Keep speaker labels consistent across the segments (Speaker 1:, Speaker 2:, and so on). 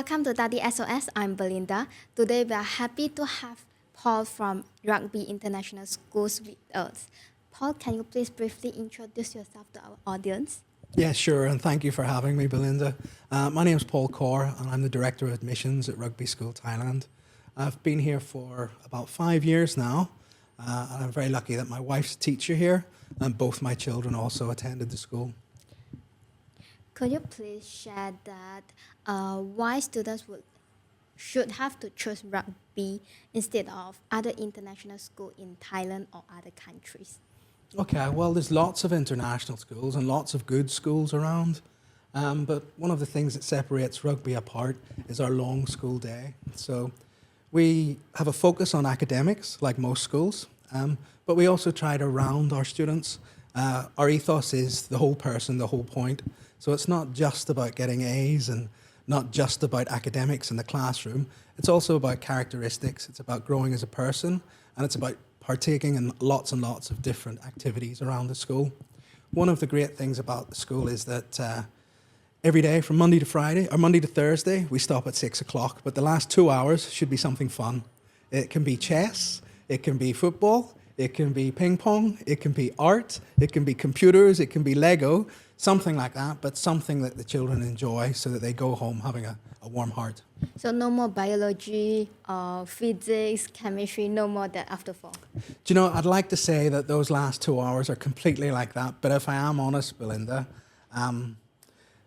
Speaker 1: Welcome to DADI SOS. I'm Belinda. Today we are happy to have Paul from Rugby International Schools with us. Paul, can you please briefly introduce yourself to our audience?
Speaker 2: Yeah, sure, and thank you for having me, Belinda. My name is Paul Corr, and I'm the Director of Admissions at Rugby School Thailand. I've been here for about 5 years now, and I'm very lucky that my wife's a teacher here, and both my children also attended the school.
Speaker 1: Could you please share that why students should have to choose rugby instead of other international school in Thailand or other countries?
Speaker 2: Okay, well, there's lots of international schools and lots of good schools around, but one of the things that separates rugby apart is our long school day. So we have a focus on academics, like most schools, but we also try to round our students. Our ethos is the whole person, the whole point. So it's not just about getting A's and not just about academics in the classroom. It's also about characteristics. It's about growing as a person, and it's about partaking in lots and lots of different activities around the school. One of the great things about the school is that every day from Monday to Friday, or Monday to Thursday, we stop at 6 o'clock, but the last 2 hours should be something fun. It can be chess, it can be football, it can be ping pong, it can be art, it can be computers, it can be Lego, something like that, but something that the children enjoy so that they go home having a warm heart.
Speaker 1: So no more biology, physics, chemistry, no more that after 4.
Speaker 2: Do you know, I'd like to say that those last 2 hours are completely like that, but if I am honest, Belinda,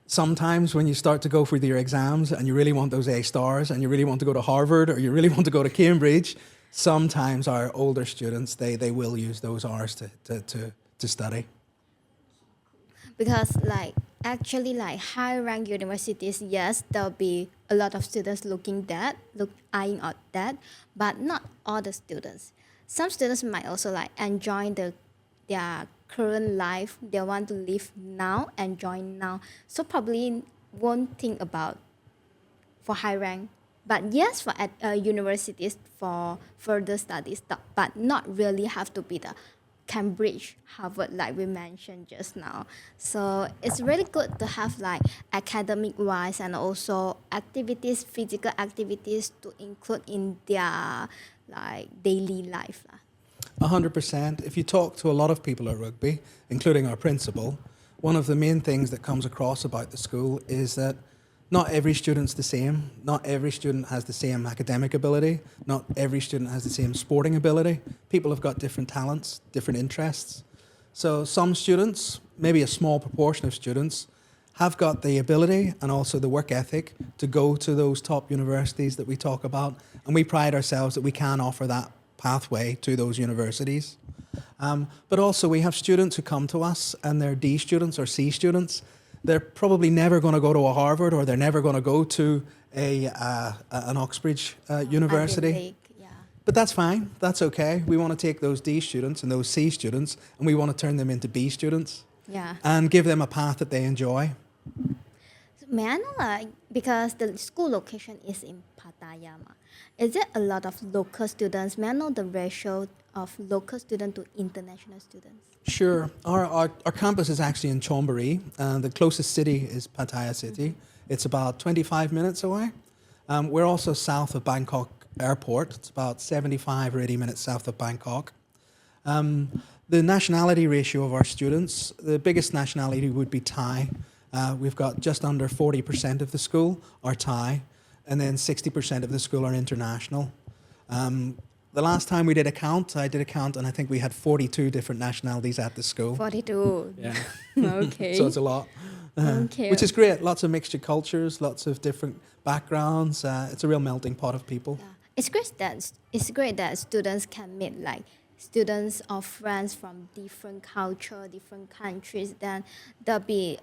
Speaker 2: sometimes when you start to go through your exams and you really want those A stars and you really want to go to Harvard or you really want to go to Cambridge, sometimes our older students, they will use those hours to study.
Speaker 1: Because actually high rank universities, yes, there'll be a lot of students eyeing on that, but not all the students. Some students might also enjoy their current life. They want to live now, enjoy now. So probably won't think about for high rank. But yes, for universities for further studies, but not really have to be the Cambridge, Harvard, like we mentioned just now. So it's really good to have academic-wise and also activities, physical activities to include in their daily life.
Speaker 2: 100%. If you talk to a lot of people at rugby, including our principal, one of the main things that comes across about the school is that not every student's the same. Not every student has the same academic ability. Not every student has the same sporting ability. People have got different talents, different interests. So some students, maybe a small proportion of students, have got the ability and also the work ethic to go to those top universities that we talk about. And we pride ourselves that we can offer that pathway to those universities. But also we have students who come to us and they're D students or C students. They're probably never going to go to a Harvard or they're never going to go to an Oxbridge University. But that's fine. That's okay. We want to take those D students and those C students and we want to turn them into B students and give them a path that they enjoy.
Speaker 1: So may I know, because the school location is in Pattaya, is there a lot of local students? May I know the ratio of local students to international students?
Speaker 2: Sure. Our campus is actually in Chonburi. The closest city is Pattaya City. It's about 25 minutes away. We're also south of Bangkok Airport. It's about 75 or 80 minutes south of Bangkok. The nationality ratio of our students, the biggest nationality would be Thai. We've got just under 40% of the school are Thai, and then 60% of the school are international. The last time we did a count, I did a count, and I think we had 42 different nationalities at the school.
Speaker 1: 42.
Speaker 2: Yeah.
Speaker 1: Okay.
Speaker 2: So it's a lot.
Speaker 1: Okay.
Speaker 2: Which is great. Lots of mixture cultures, lots of different backgrounds. It's a real melting pot of people.
Speaker 1: Yeah. It's great that students can meet students or friends from different culture, different countries. Then there'll be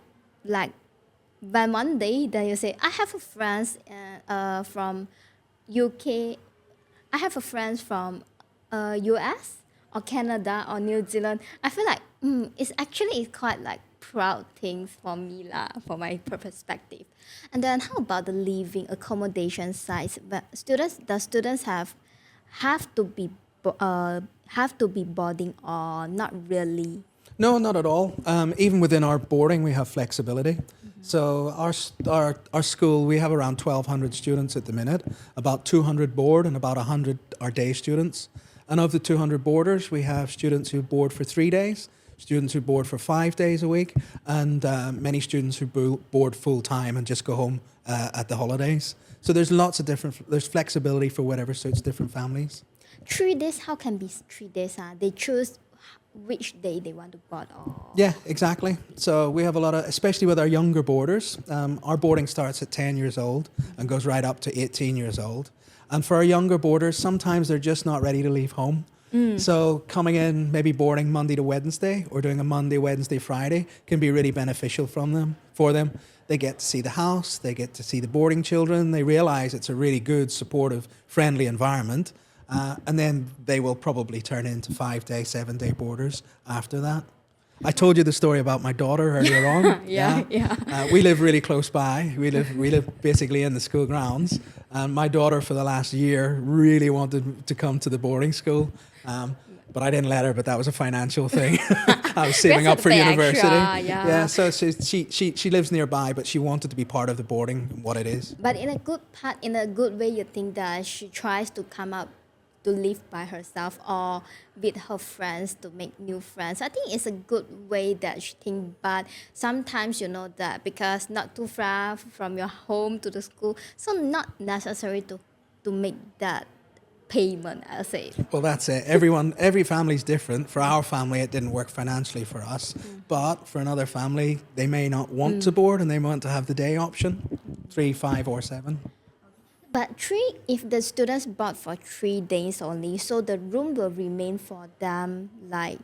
Speaker 1: by Monday, then you say, I have a friends from UK. I have a friend from US or Canada or New Zealand. I feel it's quite proud things for me for my perspective. And then how about the living accommodation size? But the students have to be boarding or not really?
Speaker 2: No, not at all. Even within our boarding, we have flexibility. So our school, we have around 1,200 students at the minute. About 200 board and about 100 are day students. And of the 200 boarders, we have students who board for 3 days, students who board for 5 days a week, and many students who board full time and just go home at the holidays. So there's lots of there's flexibility for whatever suits different families.
Speaker 1: 3 days, how can be 3 days? They choose which day they want to board or...
Speaker 2: Yeah, exactly. So we have a lot of, especially with our younger boarders, our boarding starts at 10 years old and goes right up to 18 years old. And for our younger boarders, sometimes they're just not ready to leave home. So coming in, maybe boarding Monday to Wednesday or doing a Monday, Wednesday, Friday can be really beneficial for them. They get to see the house, they get to see the boarding children, they realize it's a really good, supportive, friendly environment. And then they will probably turn into 5-day, 7-day boarders after that. I told you the story about my daughter earlier on.
Speaker 1: Yeah.
Speaker 2: We live really close by. We live basically in the school grounds. And my daughter, for the last year, really wanted to come to the boarding school. But I didn't let her. But that was a financial thing. I was saving up for university.
Speaker 1: Yeah.
Speaker 2: So she lives nearby, but she wanted to be part of the boarding. What it is.
Speaker 1: But in a good way, you think that she tries to come up to live by herself or with her friends to make new friends. I think it's a good way that she think, but sometimes you know that because not too far from your home to the school, so not necessary to make that payment, I'll say.
Speaker 2: Well, that's it. Every family's different. For our family, it didn't work financially for us. But for another family, they may not want to board and they want to have the day option, 3, 5 or 7.
Speaker 1: But if the students board for 3 days only, so the room will remain for them like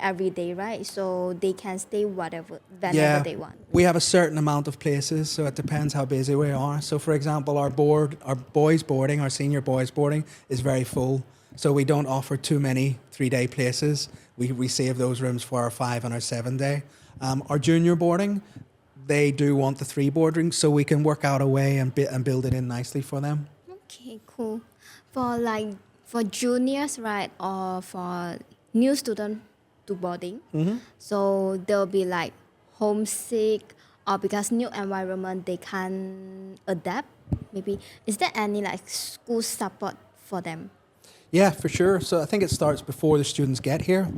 Speaker 1: every day, right? So they can stay whenever they want.
Speaker 2: We have a certain amount of places, so it depends how busy we are. So for example, our boys boarding, our senior boys boarding is very full. So we don't offer too many 3-day places. We save those rooms for our 5 and our 7-day. Our junior boarding, they do want the 3 boarding, so we can work out a way and build it in nicely for them.
Speaker 1: Okay, cool. For juniors, right, or for new student to boarding, so they'll be like homesick or because new environment they can adapt. Maybe is there any like school support for them?
Speaker 2: Yeah, for sure. So I think it starts before the students get here.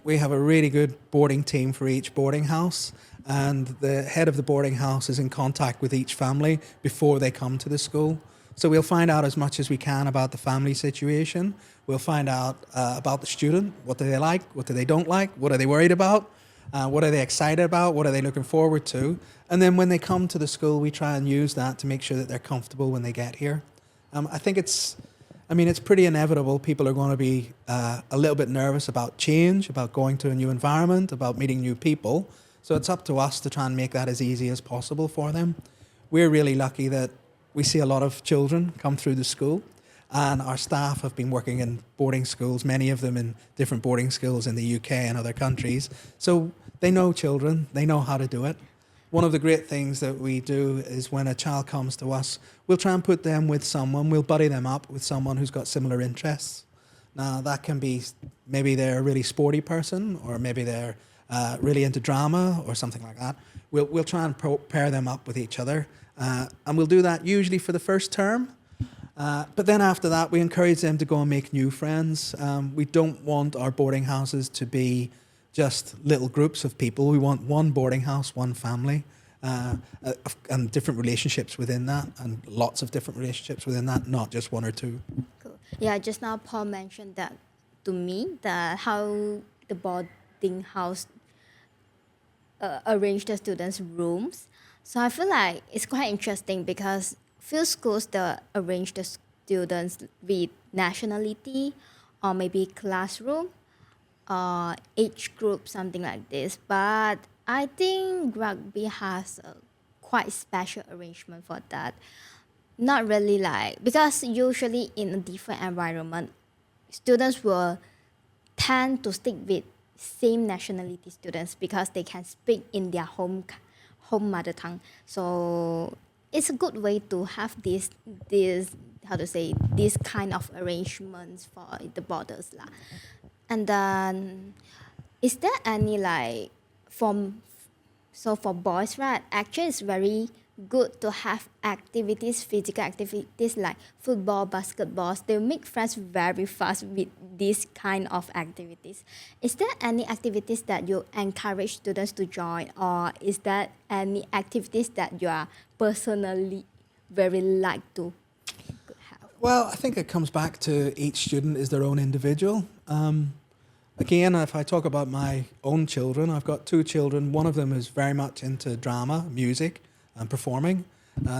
Speaker 2: We have a really good boarding team for each boarding house, and the head of the boarding house is in contact with each family before they come to the school. So we'll find out as much as we can about the family situation. We'll find out about the student. What do they like? What do they don't like? What are they worried about? What are they excited about? What are they looking forward to? And then when they come to the school, we try and use that to make sure that they're comfortable when they get here. I think it's pretty inevitable. People are going to be a little bit nervous about change, about going to a new environment, about meeting new people. So it's up to us to try and make that as easy as possible for them. We're really lucky that we see a lot of children come through the school, and our staff have been working in boarding schools, many of them in different boarding schools in the UK and other countries. So they know children, they know how to do it. One of the great things that we do is when a child comes to us, we'll try and put them with someone, we'll buddy them up with someone who's got similar interests. Now that can be, maybe they're a really sporty person, or maybe they're really into drama or something like that. We'll try and pair them up with each other. And we'll do that usually for the first term. But then after that, we encourage them to go and make new friends. We don't want our boarding houses to be just little groups of people. We want one boarding house, one family, and different relationships within that, and lots of different relationships within that, not just one or two.
Speaker 1: Cool. Yeah, just now Paul mentioned that to me, that how the boarding house arrange the students' rooms. So I feel like it's quite interesting because few schools they arrange the students with nationality or maybe classroom or age group, something like this. But I think rugby has a quite special arrangement for that. Not really like, because usually in a different environment, students will tend to stick with same nationality students because they can speak in their home mother tongue. So it's a good way to have this kind of arrangements for the borders lah. And then Is there any like from so for boys, right? Actually, it's very good to have activities, physical activities like football, basketball. They make friends very fast with this kind of activities. Is there any activities that you encourage students to join, or is there any activities that you are personally very like to have?
Speaker 2: Well, I think it comes back to each student is their own individual. Again, if I talk about my own children, I've got two children. One of them is very much into drama, music, and performing.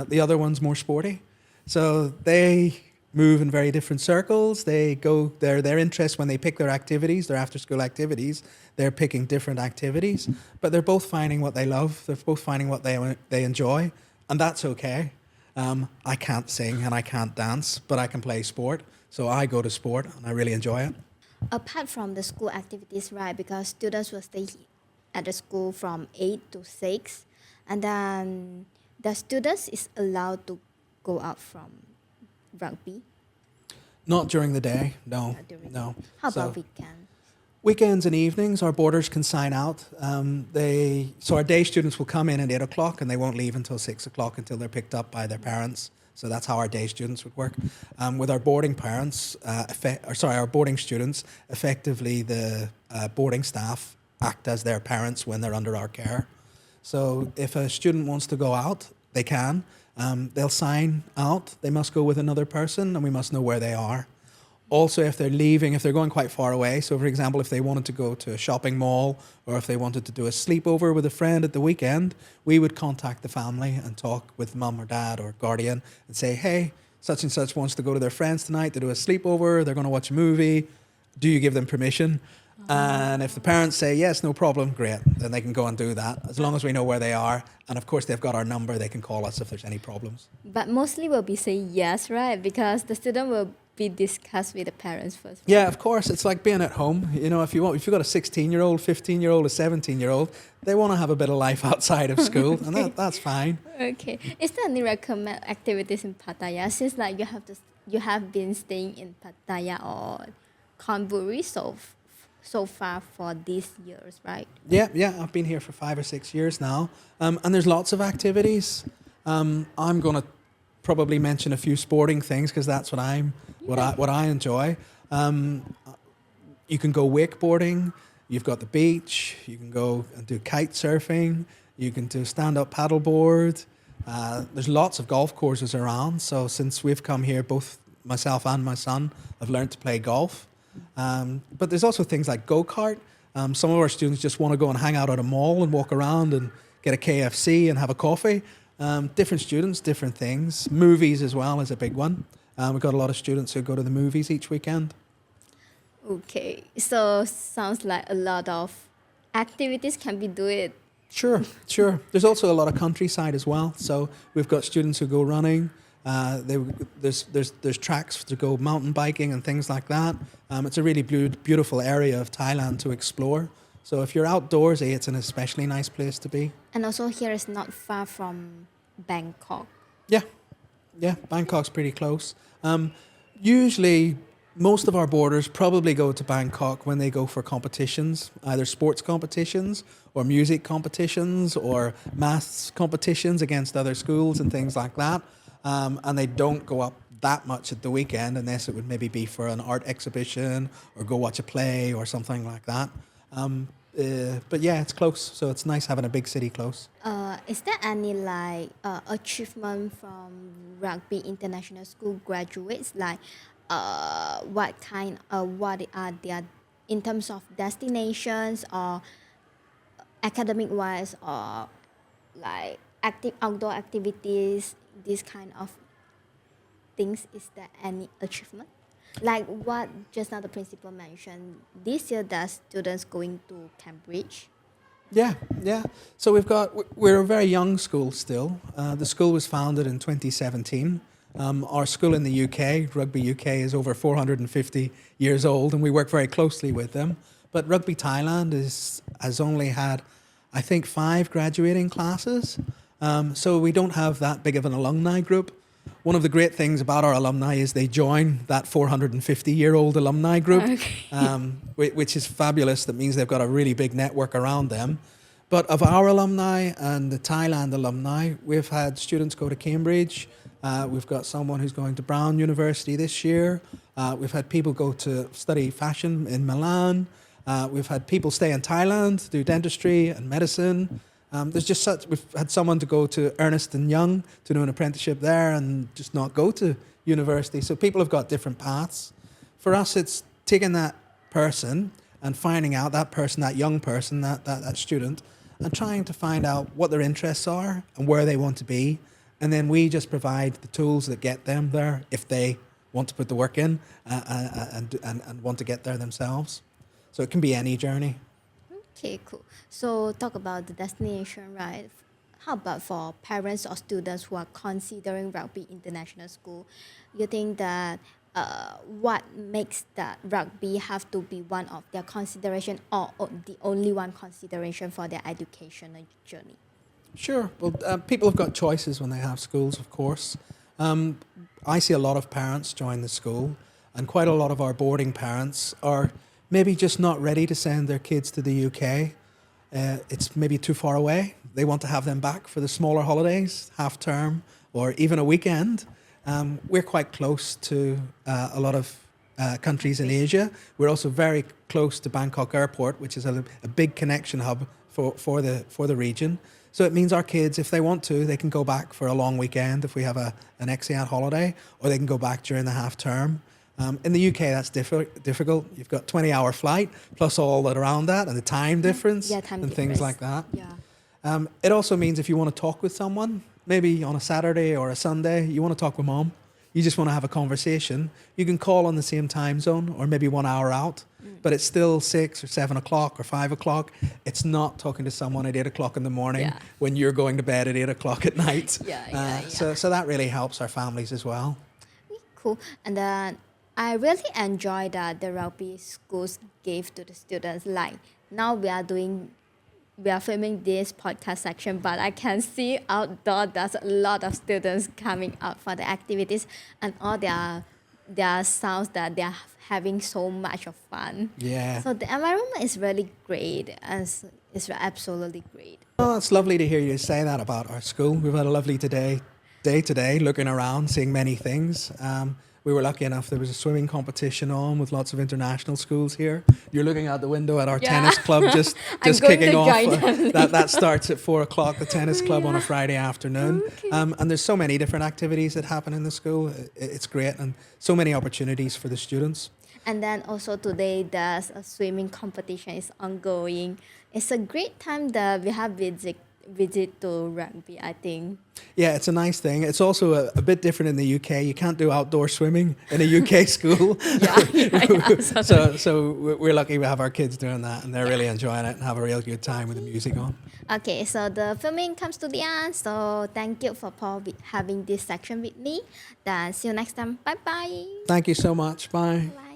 Speaker 2: The other one's more sporty. So they move in very different circles. Their interests when they pick their activities, their after-school activities, they're picking different activities. But they're both finding what they love. They're both finding what they enjoy, and that's okay. I can't sing and I can't dance, but I can play sport. So I go to sport and I really enjoy it.
Speaker 1: Apart from the school activities, right? Because students will stay at the school from 8 to 6, and then the students is allowed to go out from rugby.
Speaker 2: Not during the day, no,
Speaker 1: Not during
Speaker 2: no.
Speaker 1: How
Speaker 2: So
Speaker 1: about weekend?
Speaker 2: weekends and evenings, our boarders can sign out. So our day students will come in at 8 o'clock and they won't leave until 6 o'clock until they're picked up by their parents. So that's how our day students would work. With our boarding parents, our boarding students, effectively the boarding staff act as their parents when they're under our care. So if a student wants to go out, they can. They'll sign out. They must go with another person and we must know where they are. Also, if they're leaving, if they're going quite far away, so for example, if they wanted to go to a shopping mall or if they wanted to do a sleepover with a friend at the weekend, we would contact the family and talk with mum or dad or guardian and say, hey, such and such wants to go to their friends tonight to do a sleepover, they're going to watch a movie. Do you give them permission? And if the parents say, yes, no problem, great, then they can go and do that, as long as we know where they are. And of course, they've got our number, they can call us if there's any problems.
Speaker 1: But mostly will be say yes, right? Because the student will be discussed with the parents first.
Speaker 2: Yeah, of course. It's like being at home. You know, if you've got a 16-year-old, 15-year-old, a 17-year-old, they want to have a bit of life outside of school, and that's fine.
Speaker 1: Okay. Is there any recommend activities in Pattaya? Since like you have been staying in Pattaya or Conbury so far for these years, right?
Speaker 2: Yeah, I've been here for 5 or 6 years now, and there's lots of activities. I'm going to probably mention a few sporting things because that's what I enjoy. You can go wakeboarding. You've got the beach. You can go and do kite surfing. You can do stand-up paddleboard. There's lots of golf courses around. So since we've come here, both myself and my son have learned to play golf. But there's also things like go-kart. Some of our students just want to go and hang out at a mall and walk around and get a KFC and have a coffee. Different students, different things. Movies as well is a big one. We've got a lot of students who go to the movies each weekend.
Speaker 1: Okay. So sounds like a lot of activities can be doing.
Speaker 2: Sure. There's also a lot of countryside as well. So we've got students who go running. There's tracks to go mountain biking and things like that. It's a really beautiful area of Thailand to explore. So if you're outdoorsy, it's an especially nice place to be.
Speaker 1: And also here is not far from Bangkok.
Speaker 2: Yeah, Bangkok's pretty close. Usually, most of our boarders probably go to Bangkok when they go for competitions, either sports competitions or music competitions or maths competitions against other schools and things like that. And they don't go up that much at the weekend unless it would maybe be for an art exhibition or go watch a play or something like that. But yeah, it's close, so it's nice having a big city close.
Speaker 1: Is there any like achievement from Rugby International School graduates? Like, what are their in terms of destinations or academic wise or like outdoor activities? This kind of things. Is there any achievement? Like what just now the principal mentioned, this year the students going to Cambridge.
Speaker 2: Yeah. So we're a very young school still. The school was founded in 2017. Our school in the UK, Rugby UK, is over 450 years old, and we work very closely with them. But Rugby Thailand has only had, I think, 5 graduating classes. So we don't have that big of an alumni group. one of the great things about our alumni is they join that 450-year-old alumni group, which is fabulous. That means they've got a really big network around them. But of our alumni and the Thailand alumni, we've had students go to Cambridge. We've got someone who's going to Brown University this year. We've had people go to study fashion in Milan. We've had people stay in Thailand, do dentistry and medicine. We've had someone to go to Ernst & Young to do an apprenticeship there and just not go to university. So people have got different paths. For us, it's taking that person and finding out that person, that young person, that student, and trying to find out what their interests are and where they want to be. And then we just provide the tools that get them there if they want to put the work in and want to get there themselves. So it can be any journey.
Speaker 1: Okay, cool. So talk about the destination, right? How about for parents or students who are considering Rugby International School? You think that what makes that rugby have to be one of their consideration or the only one consideration for their educational journey?
Speaker 2: Sure. Well, people have got choices when they have schools, of course. I see a lot of parents join the school, and quite a lot of our boarding parents are maybe just not ready to send their kids to the UK. It's maybe too far away. They want to have them back for the smaller holidays, half term, or even a weekend. We're quite close to a lot of countries in Asia. We're also very close to Bangkok Airport, which is a big connection hub for the region. So it means our kids, if they want to, they can go back for a long weekend if we have an expat holiday, or they can go back during the half term. In the UK, that's difficult. You've got 20-hour flight, plus all that around that, and the time difference, things like that.
Speaker 1: Yeah.
Speaker 2: It also means if you want to talk with someone, maybe on a Saturday or a Sunday, you want to talk with mom, you just want to have a conversation, you can call on the same time zone or maybe 1 hour out, but it's still 6 or 7 o'clock or 5 o'clock. It's not talking to someone at 8 o'clock in the morning when you're going to bed at 8 o'clock at night. So that really helps our families as well.
Speaker 1: Cool. And then I really enjoy that the rugby schools gave to the students. Like now we are filming this podcast section, but I can see outdoor there's a lot of students coming out for the activities and all their sounds that they are having so much of fun.
Speaker 2: Yeah.
Speaker 1: So the environment is really great, and it's absolutely great.
Speaker 2: Oh, it's lovely to hear you say that about our school. We've had a lovely day today, looking around, seeing many things. We were lucky enough, there was a swimming competition on with lots of international schools here. You're looking out the window at our tennis club just kicking off. That starts at 4 o'clock, the tennis club on a Friday afternoon.
Speaker 1: Okay.
Speaker 2: And there's so many different activities that happen in the school. It's great, and so many opportunities for the students.
Speaker 1: And then also today there's a swimming competition is ongoing. It's a great time that we have visit to rugby, I think.
Speaker 2: Yeah, it's a nice thing. It's also a bit different in the UK. You can't do outdoor swimming in a UK school. So we're lucky we have our kids doing that, and they're really enjoying it and have a real good time with the music on.
Speaker 1: Okay, so the filming comes to the end. So thank you for Paul having this section with me. Then see you next time. Bye bye.
Speaker 2: Thank you so much. Bye.
Speaker 1: Bye.